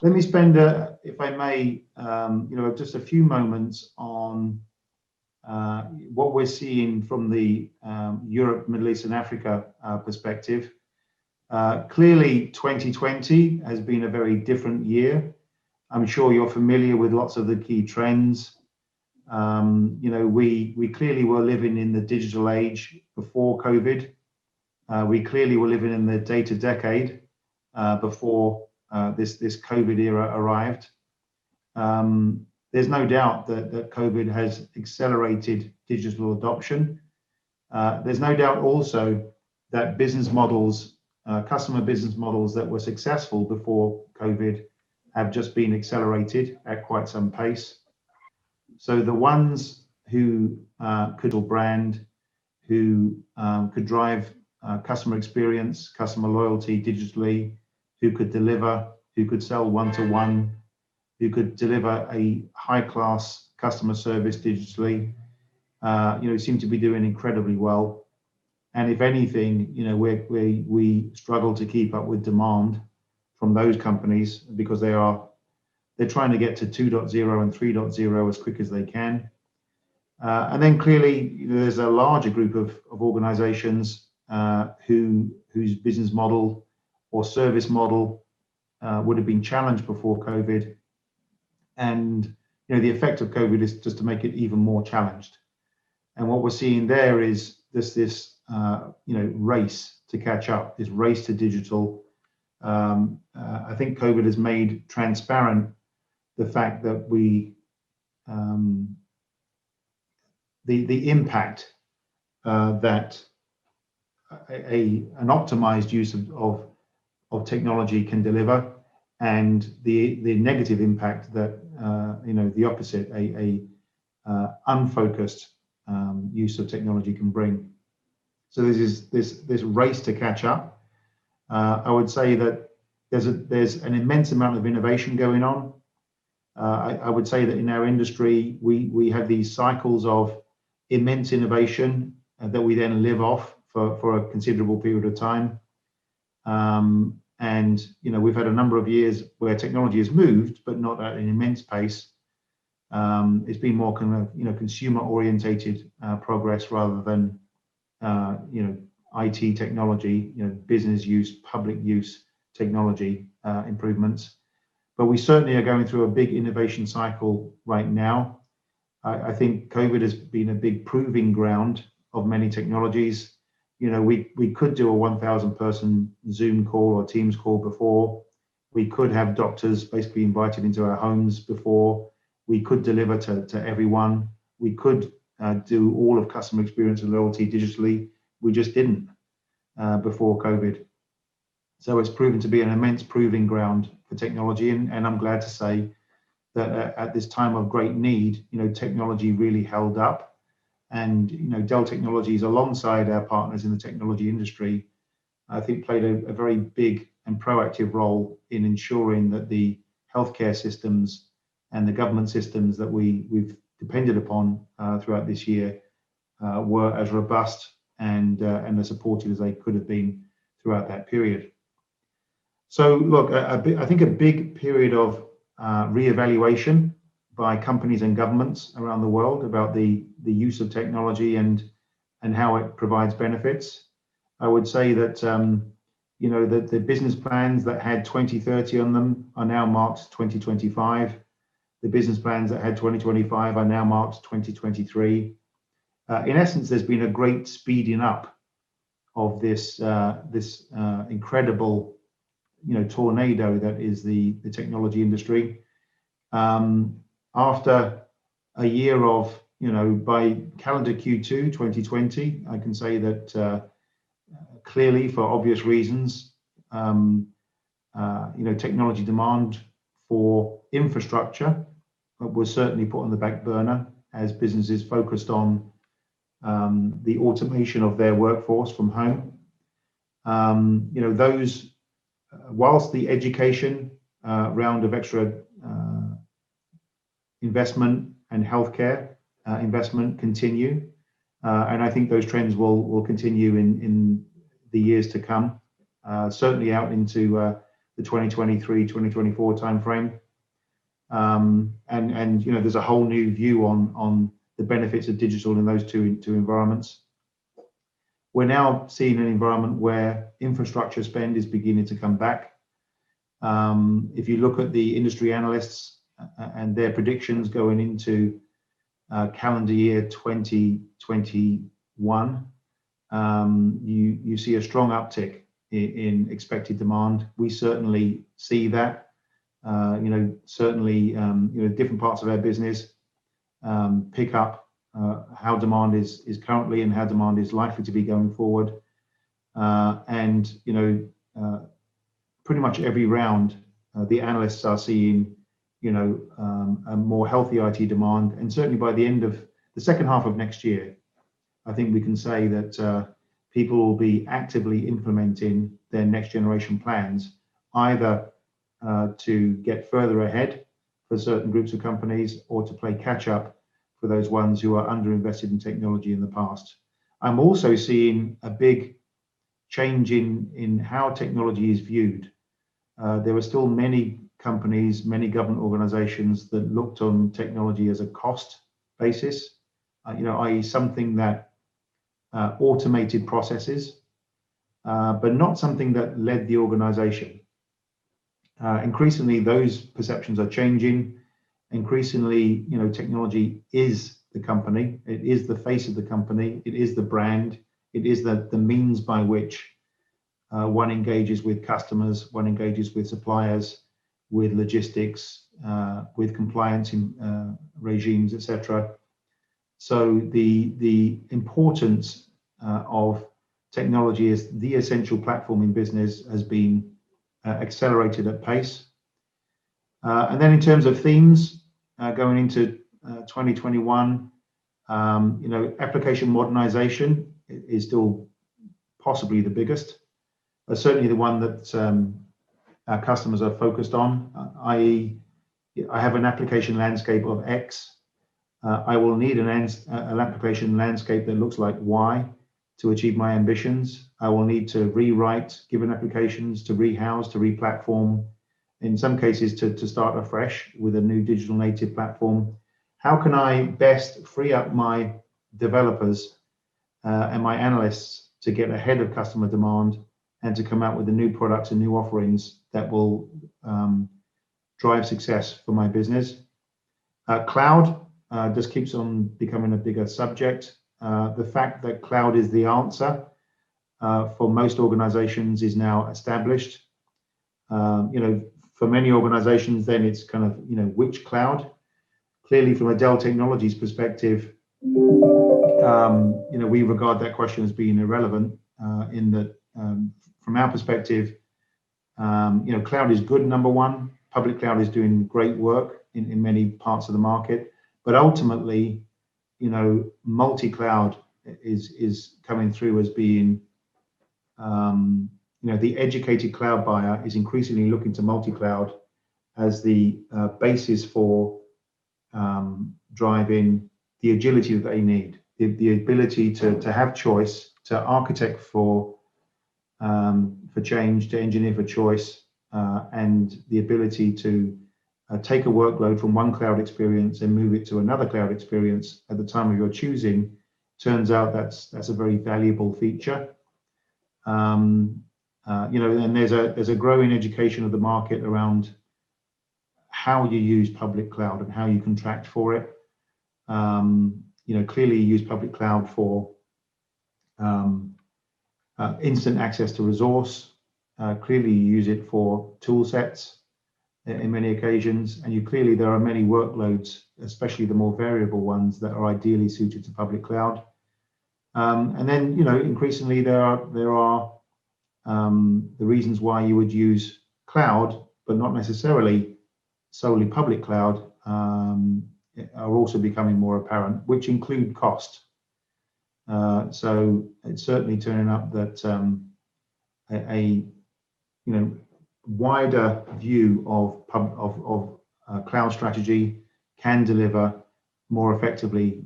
Let me spend, if I may, just a few moments on what we're seeing from the Europe, Middle East, and Africa perspective. Clearly, 2020 has been a very different year. I'm sure you're familiar with lots of the key trends. We clearly were living in the digital age before COVID. We clearly were living in the data decade before this COVID era arrived. There's no doubt that COVID has accelerated digital adoption. There's no doubt also that business models, customer business models that were successful before COVID have just been accelerated at quite some pace. So the ones who could brand, who could drive customer experience, customer loyalty digitally, who could deliver, who could sell one-to-one, who could deliver a high-class customer service digitally, seem to be doing incredibly well. And if anything, we struggle to keep up with demand from those companies because they're trying to get to 2.0 and 3.0 as quick as they can. And then clearly, there's a larger group of organizations whose business model or service model would have been challenged before COVID. And the effect of COVID is just to make it even more challenged. And what we're seeing there is this race to catch up, this race to digital. I think COVID has made transparent the fact that the impact that an optimized use of technology can deliver, and the negative impact that the opposite, a unfocused use of technology can bring. So this race to catch up. I would say that there's an immense amount of innovation going on. I would say that in our industry, we have these cycles of immense innovation that we then live off for a considerable period of time. And we've had a number of years where technology has moved, but not at an immense pace. It's been more kind of consumer orientated progress rather than IT technology, business use, public use technology improvements. But we certainly are going through a big innovation cycle right now. I think COVID has been a big proving ground of many technologies. We could do a 1,000 person Zoom call or Teams call before. We could have doctors basically invited into our homes before. We could deliver to everyone. We could do all of customer experience and loyalty digitally. We just didn't before COVID. So it's proven to be an immense proving ground for technology. And I'm glad to say that at this time of great need, technology really held up. And Dell Technologies, alongside our partners in the technology industry, I think played a very big and proactive role in ensuring that the healthcare systems and the government systems that we've depended upon throughout this year were as robust and as supported as they could have been throughout that period. So look, I think a big period of reevaluation by companies and governments around the world about the use of technology and how it provides benefits. I would say that that the business plans that had 2030 on them are now marked 2025. The business plans that had 2025 are now marked 2023. In essence, there's been a great speeding up of this incredible tornado that is the technology industry. After a year of, by calendar Q2 2020, I can say that clearly, for obvious reasons, technology demand for infrastructure was certainly put on the back burner as businesses focused on the automation of their workforce from home. Whilst the education round of extra investment and healthcare investment continue, and I think those trends will continue in the years to come, certainly out into the 2023-2024 timeframe. And there's a whole new view on the benefits of digital in those two environments. We're now seeing an environment where infrastructure spend is beginning to come back. If you look at the industry analysts and their predictions going into calendar year 2021, you see a strong uptick in expected demand. We certainly see that. Certainly, different parts of our business pick up how demand is currently and how demand is likely to be going forward. Pretty much every round, the analysts are seeing, a more healthy IT demand. And certainly by the end of the second half of next year, I think we can say that people will be actively implementing their next generation plans, either to get further ahead for certain groups of companies or to play catch up for those ones who are underinvested in technology in the past. I'm also seeing a big change in how technology is viewed. There are still many companies, many government organizations that looked on technology as a cost basis, i.e. something that automated processes, but not something that led the organization. Increasingly, those perceptions are changing. Increasingly, technology is the company. It is the face of the company. It is the brand. It is the means by which one engages with customers, one engages with suppliers, with logistics, with compliance regimes, etc. So the importance of technology as the essential platform in business has been accelerated at pace. And then in terms of themes going into 2021, application modernization is still possibly the biggest, certainly the one that our customers are focused on, i.e. I have an application landscape of X. I will need an application landscape that looks like Y to achieve my ambitions. I will need to rewrite given applications, to rehouse, to replatform, in some cases to start afresh with a new digital native platform. How can I best free up my developers and my analysts to get ahead of customer demand and to come out with the new products and new offerings that will drive success for my business? Cloud just keeps on becoming a bigger subject. The fact that cloud is the answer for most organizations is now established. For many organizations, then it's kind of, which cloud? Clearly, from a Dell Technologies perspective, we regard that question as being irrelevant in that, from our perspective, cloud is good, number one. Public cloud is doing great work in many parts of the market. But ultimately, multi-cloud is coming through as being, the educated cloud buyer is increasingly looking to multi-cloud as the basis for driving the agility that they need, the ability to have choice, to architect for change, to engineer for choice, and the ability to take a workload from one cloud experience and move it to another cloud experience at the time of your choosing. Turns out that's a very valuable feature. And there's a growing education of the market around how you use public cloud and how you contract for it. Clearly you use public cloud for instant access to resource. Clearly you use it for tool sets in many occasions, and there are many workloads, especially the more variable ones, that are ideally suited to public cloud. And then increasingly there are the reasons why you would use cloud, but not necessarily solely public cloud, are also becoming more apparent, which include cost. So it's certainly turning up that a wider view of cloud strategy can deliver more effectively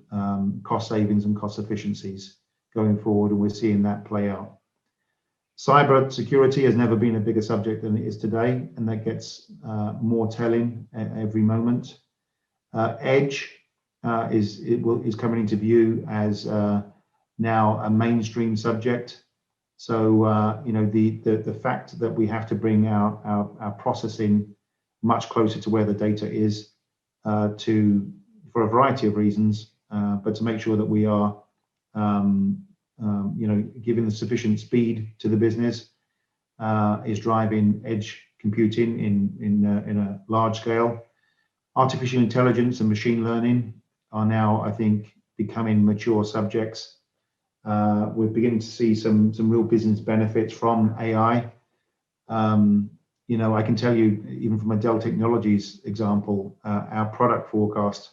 cost savings and cost efficiencies going forward, and we're seeing that play out. Cyber security has never been a bigger subject than it is today, and that gets more telling every moment. Edge is coming into view as now a mainstream subject. So the fact that we have to bring our processing much closer to where the data is for a variety of reasons, but to make sure that we are giving the sufficient speed to the business is driving edge computing in a large scale. Artificial intelligence and machine learning are now, I think, becoming mature subjects. We're beginning to see some real business benefits from AI. I can tell you, even from a Dell Technologies example, our product forecast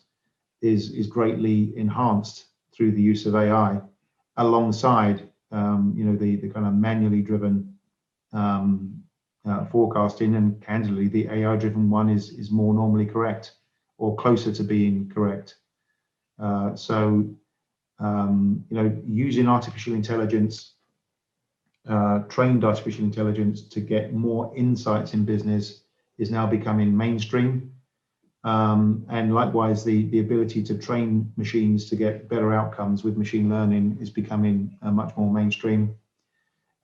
is greatly enhanced through the use of AI, alongside the kind of manually driven forecasting, and candidly, the AI-driven one is more normally correct or closer to being correct. Using artificial intelligence, trained artificial intelligence to get more insights in business is now becoming mainstream. And likewise, the ability to train machines to get better outcomes with machine learning is becoming much more mainstream.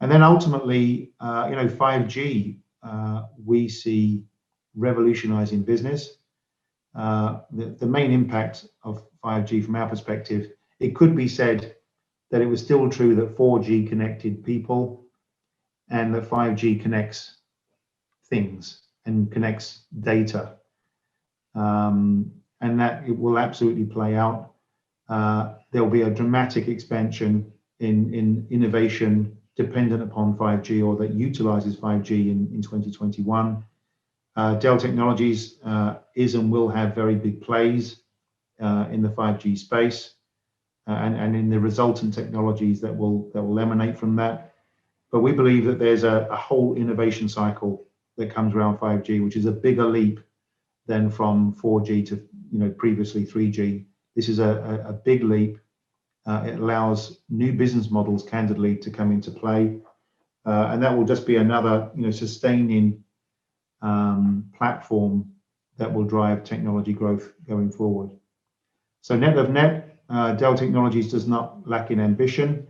And then ultimately, 5G, we see revolutionizing business. The main impact of 5G from our perspective, it could be said that it was still true that 4G connected people and that 5G connects things and connects data. And that it will absolutely play out. There will be a dramatic expansion in innovation dependent upon 5G, or that utilizes 5G in 2021. Dell Technologies is and will have very big plays in the 5G space and in the resultant technologies that will emanate from that. But we believe that there's a whole innovation cycle that comes around 5G, which is a bigger leap than from 4G to previously 3G. This is a big leap. It allows new business models, candidly, to come into play, and that will just be another sustaining platform that will drive technology growth going forward. So net of net, Dell Technologies does not lack in ambition.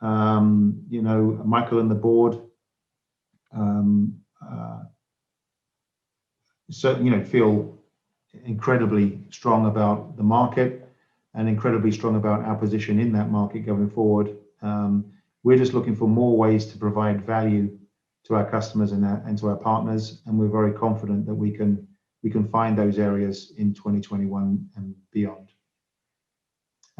Michael and the board feel incredibly strong about the market and incredibly strong about our position in that market going forward. We're just looking for more ways to provide value to our customers and to our partners, and we're very confident that we can find those areas in 2021 and beyond.